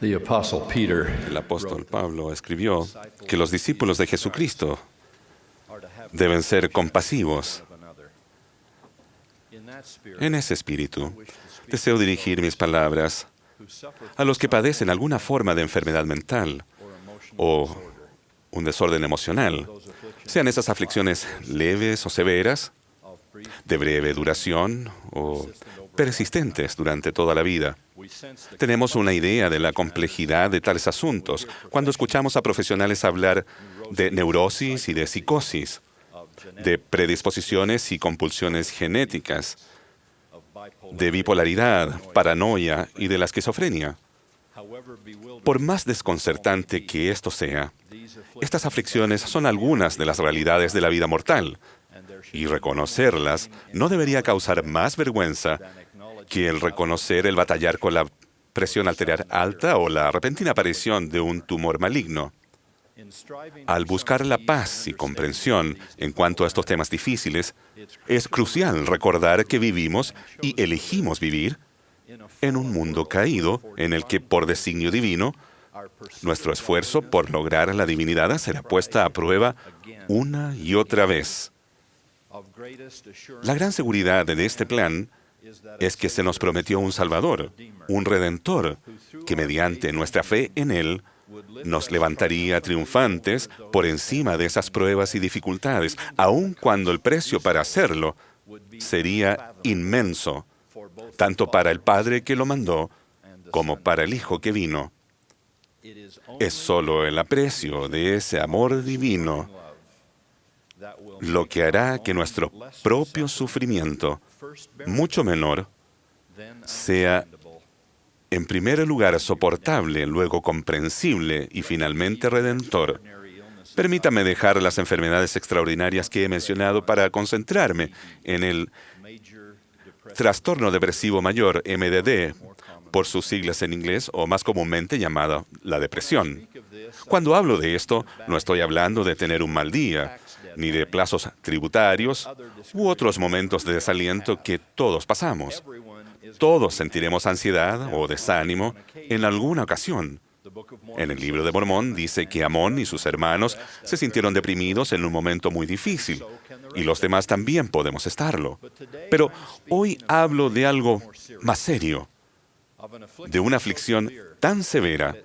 El apóstol Pablo escribió que los discípulos de Jesucristo deben ser compasivos. En ese espíritu, deseo dirigir mis palabras a los que padecen alguna forma de enfermedad mental o un desorden emocional, sean esas aflicciones leves o severas, de breve duración o persistentes durante toda la vida. Tenemos una idea de la complejidad de tales asuntos cuando escuchamos a profesionales hablar de neurosis y de psicosis, de predisposiciones y compulsiones genéticas, de bipolaridad, paranoia y de la esquizofrenia. Por más desconcertante que esto sea, estas aflicciones son algunas de las realidades de la vida mortal, y reconocerlas no debería causar más vergüenza que el reconocer el batallar con la presión arterial alta o la repentina aparición de un tumor maligno. Al buscar la paz y comprensión en cuanto a estos temas difíciles, es crucial recordar que vivimos y elegimos vivir en un mundo caído en el que, por designio divino, nuestro esfuerzo por lograr la divinidad será puesta a prueba una y otra vez. La gran seguridad de este plan es que se nos prometió un Salvador, un Redentor, que mediante nuestra fe en Él nos levantaría triunfantes por encima de esas pruebas y dificultades, aun cuando el precio para hacerlo sería inmenso, tanto para el Padre que lo mandó como para el Hijo que vino. Es solo el aprecio de ese amor divino lo que hará que nuestro propio sufrimiento, mucho menor, sea en primer lugar soportable, luego comprensible y finalmente redentor. Permítame dejar las enfermedades extraordinarias que he mencionado para concentrarme en el trastorno depresivo mayor, MDD, por sus siglas en inglés o más comúnmente llamada la depresión. Cuando hablo de esto, no estoy hablando de tener un mal día, ni de plazos tributarios u otros momentos de desaliento que todos pasamos. Todos sentiremos ansiedad o desánimo en alguna ocasión. En el libro de Mormón dice que Amón y sus hermanos se sintieron deprimidos en un momento muy difícil, y los demás también podemos estarlo. Pero hoy hablo de algo más serio, de una aflicción tan severa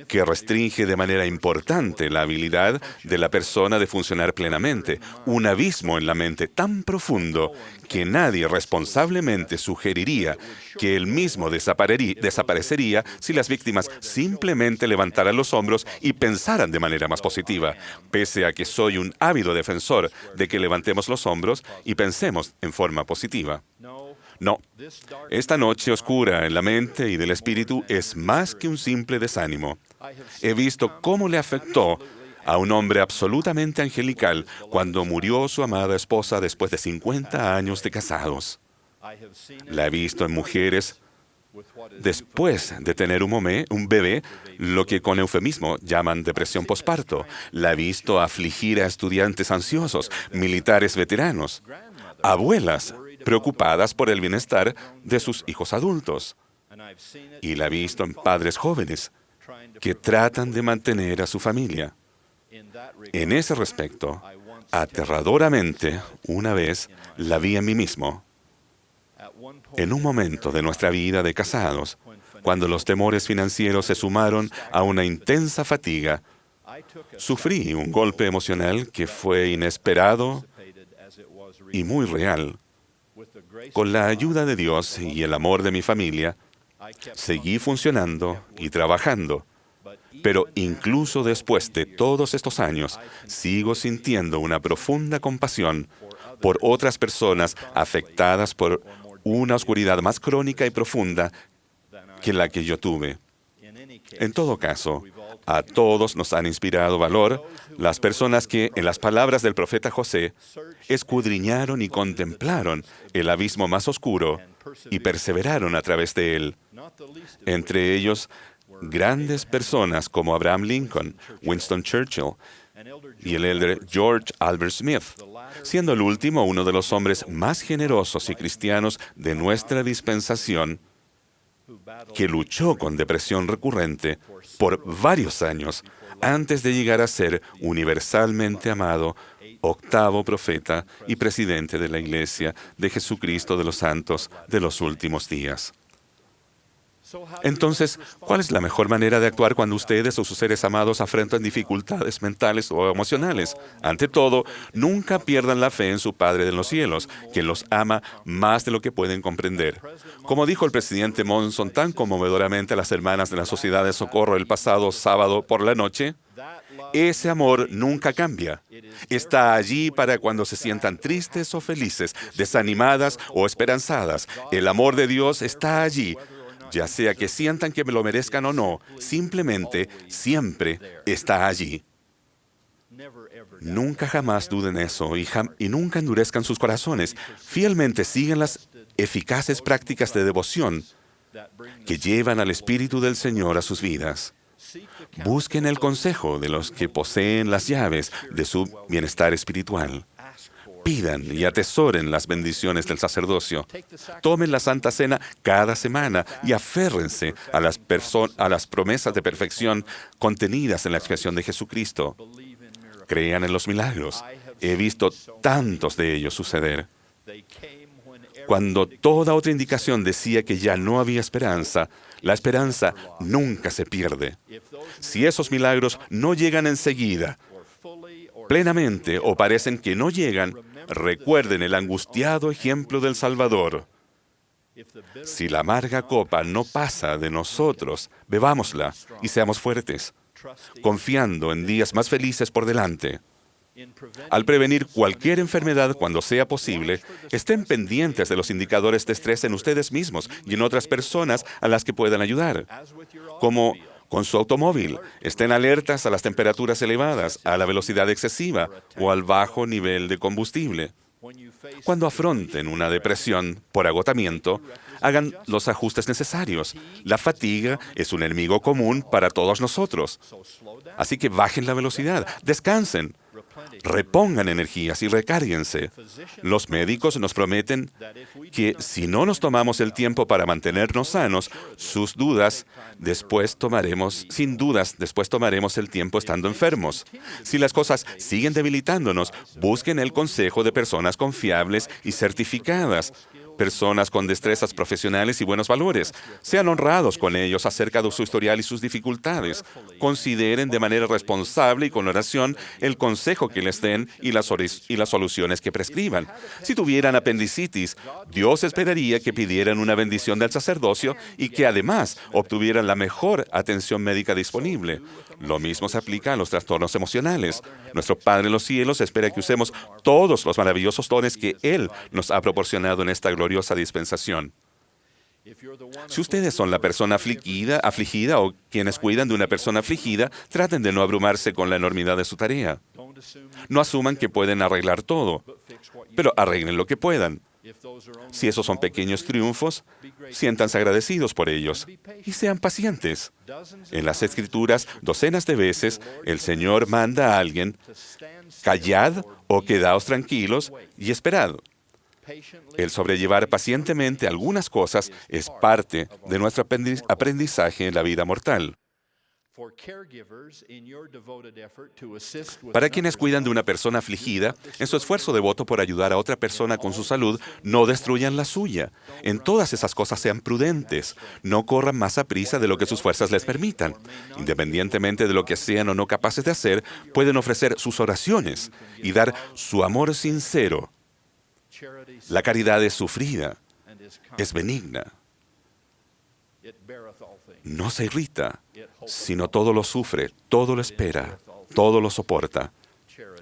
que restringe de manera importante la habilidad de la persona de funcionar plenamente, un abismo en la mente tan profundo que nadie responsablemente sugeriría que él mismo desaparecería si las víctimas simplemente levantaran los hombros y pensaran de manera más positiva, pese a que soy un ávido defensor de que levantemos los hombros y pensemos en forma positiva. No, esta noche oscura en la mente y del espíritu es más que un simple desánimo. He visto cómo le afectó a un hombre absolutamente angelical cuando murió su amada esposa después de 50 años de casados. La he visto en mujeres después de tener un bebé, lo que con eufemismo llaman depresión posparto. La he visto afligir a estudiantes ansiosos, militares veteranos, abuelas preocupadas por el bienestar de sus hijos adultos. Y la he visto en padres jóvenes que tratan de mantener a su familia. En ese respecto, aterradoramente, una vez la vi en mí mismo. En un momento de nuestra vida de casados, cuando los temores financieros se sumaron a una intensa fatiga, sufrí un golpe emocional que fue inesperado y muy real. Con la ayuda de Dios y el amor de mi familia, seguí funcionando y trabajando. Pero incluso después de todos estos años, sigo sintiendo una profunda compasión por otras personas afectadas por una oscuridad más crónica y profunda que la que yo tuve. En todo caso, a todos nos han inspirado valor las personas que, en las palabras del profeta José, escudriñaron y contemplaron el abismo más oscuro y perseveraron a través de él. Entre ellos, grandes personas como Abraham Lincoln, Winston Churchill y el elder George Albert Smith, siendo el último uno de los hombres más generosos y cristianos de nuestra dispensación. que luchó con depresión recurrente por varios años antes de llegar a ser universalmente amado, octavo profeta y presidente de la Iglesia de Jesucristo de los Santos de los últimos días. Entonces, ¿cuál es la mejor manera de actuar cuando ustedes o sus seres amados afrontan dificultades mentales o emocionales? Ante todo, nunca pierdan la fe en su Padre de los cielos, que los ama más de lo que pueden comprender. Como dijo el presidente Monson tan conmovedoramente a las hermanas de la Sociedad de Socorro el pasado sábado por la noche, ese amor nunca cambia. Está allí para cuando se sientan tristes o felices, desanimadas o esperanzadas. El amor de Dios está allí. Ya sea que sientan que me lo merezcan o no, simplemente, siempre está allí. Nunca jamás duden eso y nunca endurezcan sus corazones. Fielmente sigan las eficaces prácticas de devoción que llevan al Espíritu del Señor a sus vidas. Busquen el consejo de los que poseen las llaves de su bienestar espiritual. Pidan y atesoren las bendiciones del sacerdocio. Tomen la Santa Cena cada semana y aférrense a las promesas de perfección contenidas en la expiación de Jesucristo. Crean en los milagros. He visto tantos de ellos suceder. Cuando toda otra indicación decía que ya no había esperanza, la esperanza nunca se pierde. Si esos milagros no llegan enseguida, plenamente o parecen que no llegan, recuerden el angustiado ejemplo del Salvador. Si la amarga copa no pasa de nosotros, bebámosla y seamos fuertes, confiando en días más felices por delante. Al prevenir cualquier enfermedad cuando sea posible, estén pendientes de los indicadores de estrés en ustedes mismos y en otras personas a las que puedan ayudar. Como con su automóvil, estén alertas a las temperaturas elevadas, a la velocidad excesiva o al bajo nivel de combustible. Cuando afronten una depresión por agotamiento, hagan los ajustes necesarios. La fatiga es un enemigo común para todos nosotros. Así que bajen la velocidad, descansen, repongan energías y recárguense. Los médicos nos prometen que si no nos tomamos el tiempo para mantenernos sanos, sin dudas, después tomaremos el tiempo estando enfermos. Si las cosas siguen debilitándonos, busquen el consejo de personas confiables y certificadas, personas con destrezas profesionales y buenos valores. Sean honrados con ellos acerca de su historial y sus dificultades. Consideren de manera responsable y con oración el consejo que les den y las soluciones que prescriban. Si tuvieran apendicitis, Dios esperaría que pidieran una bendición del sacerdocio y que además obtuvieran la mejor atención médica disponible. Lo mismo se aplica a los trastornos emocionales. Nuestro Padre en los cielos espera que usemos todos los maravillosos dones que Él nos ha proporcionado en esta gloriosa dispensación. Si ustedes son la persona afligida o quienes cuidan de una persona afligida, traten de no abrumarse con la enormidad de su tarea. No asuman que pueden arreglar todo, pero arreglen lo que puedan. Si esos son pequeños triunfos, siéntanse agradecidos por ellos y sean pacientes. En las Escrituras, docenas de veces, el Señor manda a alguien: callad o quedaos tranquilos y esperad. El sobrellevar pacientemente algunas cosas es parte de nuestro aprendizaje en la vida mortal. Para quienes cuidan de una persona afligida, en su esfuerzo devoto por ayudar a otra persona con su salud, no destruyan la suya. En todas esas cosas sean prudentes. No corran más a prisa de lo que sus fuerzas les permitan. Independientemente de lo que sean o no capaces de hacer, pueden ofrecer sus oraciones y dar su amor sincero. La caridad es sufrida, es benigna. No se irrita, sino todo lo sufre, todo lo espera, todo lo soporta.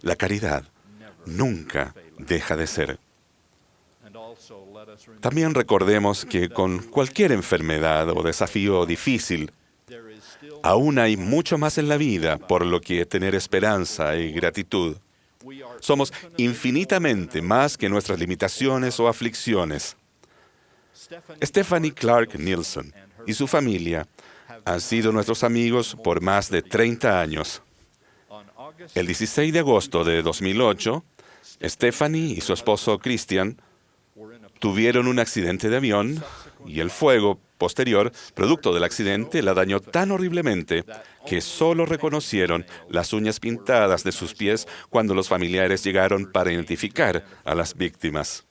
La caridad nunca deja de ser. También recordemos que con cualquier enfermedad o desafío difícil, aún hay mucho más en la vida por lo que tener esperanza y gratitud. Somos infinitamente más que nuestras limitaciones o aflicciones. Stephanie Clark Nielsen y su familia han sido nuestros amigos por más de 30 años. El 16 de agosto de 2008, Stephanie y su esposo Christian tuvieron un accidente de avión y el fuego posterior, producto del accidente, la dañó tan horriblemente que solo reconocieron las uñas pintadas de sus pies cuando los familiares llegaron para identificar a las víctimas.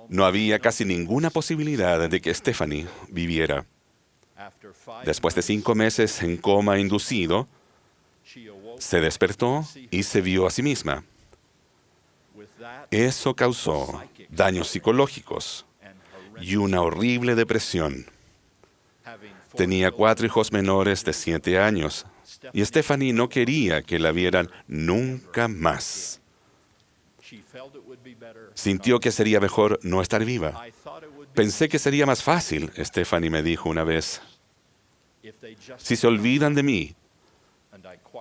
No había casi ninguna posibilidad de que Stephanie viviera. Después de 5 meses en coma inducido, se despertó y se vio a sí misma. Eso causó daños psicológicos y una horrible depresión. Tenía 4 hijos menores de 7 años y Stephanie no quería que la vieran nunca más. Sintió que sería mejor no estar viva. Pensé que sería más fácil, Stephanie me dijo una vez, si se olvidan de mí.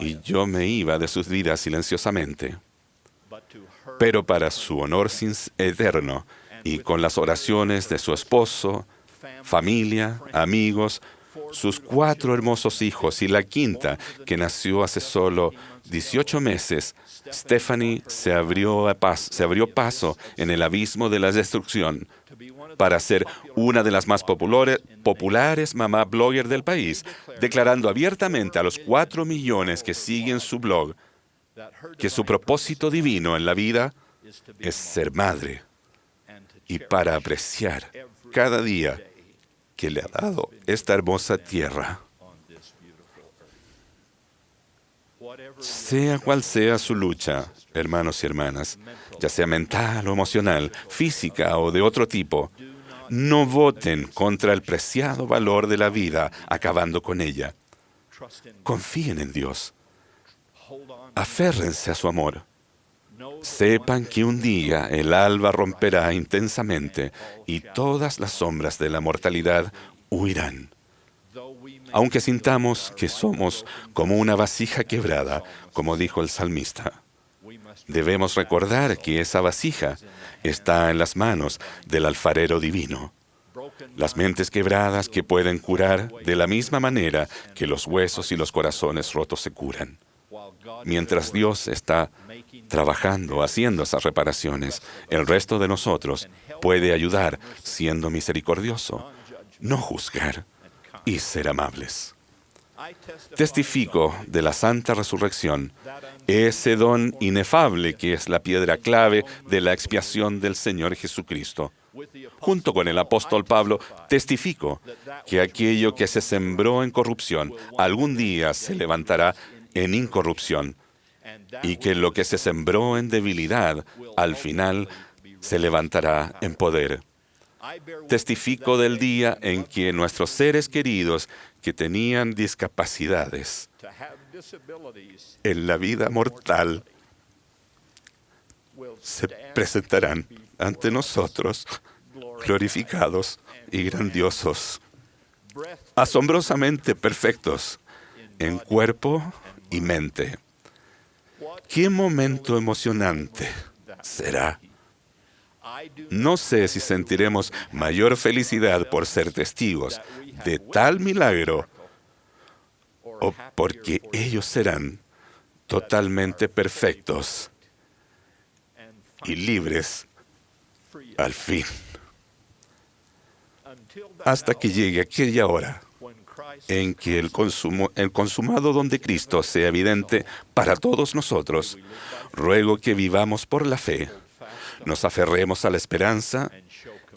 Y yo me iba de sus vidas silenciosamente. Pero para su honor eterno y con las oraciones de su esposo, familia, amigos, sus 4 hermosos hijos y la quinta, que nació hace solo 18 meses, Stephanie se abrió paso en el abismo de la destrucción para ser una de las más populares mamá blogger del país, declarando abiertamente a los 4 millones que siguen su blog que su propósito divino en la vida es ser madre y para apreciar cada día que le ha dado esta hermosa tierra. Sea cual sea su lucha, hermanos y hermanas, ya sea mental o emocional, física o de otro tipo, no voten contra el preciado valor de la vida acabando con ella. Confíen en Dios. Aférrense a su amor. Sepan que un día el alba romperá intensamente y todas las sombras de la mortalidad huirán. Aunque sintamos que somos como una vasija quebrada, como dijo el salmista, debemos recordar que esa vasija está en las manos del alfarero divino. Las mentes quebradas que pueden curar de la misma manera que los huesos y los corazones rotos se curan. Mientras Dios está trabajando, haciendo esas reparaciones, el resto de nosotros puede ayudar siendo misericordioso, no juzgar y ser amables. Testifico de la santa resurrección, ese don inefable que es la piedra clave de la expiación del Señor Jesucristo. Junto con el apóstol Pablo, testifico que aquello que se sembró en corrupción algún día se levantará en incorrupción y que lo que se sembró en debilidad al final se levantará en poder. Testifico del día en que nuestros seres queridos que tenían discapacidades en la vida mortal se presentarán ante nosotros glorificados y grandiosos, asombrosamente perfectos en cuerpo y mente. ¡Qué momento emocionante será! No sé si sentiremos mayor felicidad por ser testigos de tal milagro o porque ellos serán totalmente perfectos y libres al fin. Hasta que llegue aquella hora en que el consumado don de Cristo sea evidente para todos nosotros, ruego que vivamos por la fe, nos aferremos a la esperanza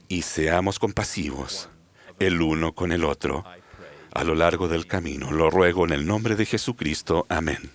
y seamos compasivos el uno con el otro a lo largo del camino. Lo ruego en el nombre de Jesucristo. Amén.